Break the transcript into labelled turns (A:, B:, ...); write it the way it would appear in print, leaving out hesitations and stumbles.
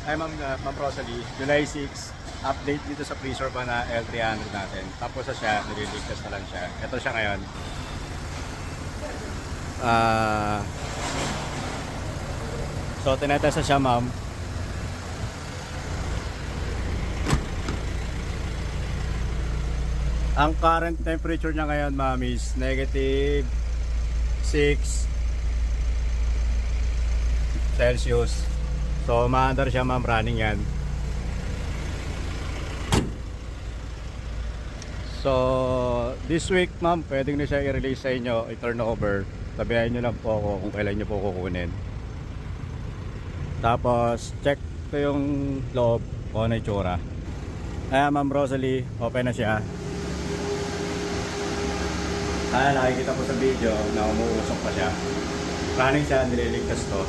A: Ay, Ma'am Rosalie, July 6, update dito sa freezer pa na L300 natin. Tapos na siya, nililigtas na lang siya. Ito siya ngayon. So, tinetest na siya, ma'am. Ang current temperature niya ngayon, ma'am, is negative 6 Celsius. So, ma-under siya, ma'am, running yan. So, this week, ma'am, pwedeng na siya i-release sa inyo, i-turn over. Sabihin nyo lang po ako kung kailan nyo po kukunin. Tapos, check ko yung loob o ano itsura. Ayan, ma'am Rosalie, open na siya. Nakikita po sa video na umuusok pa siya. Running siya, nililigtas to.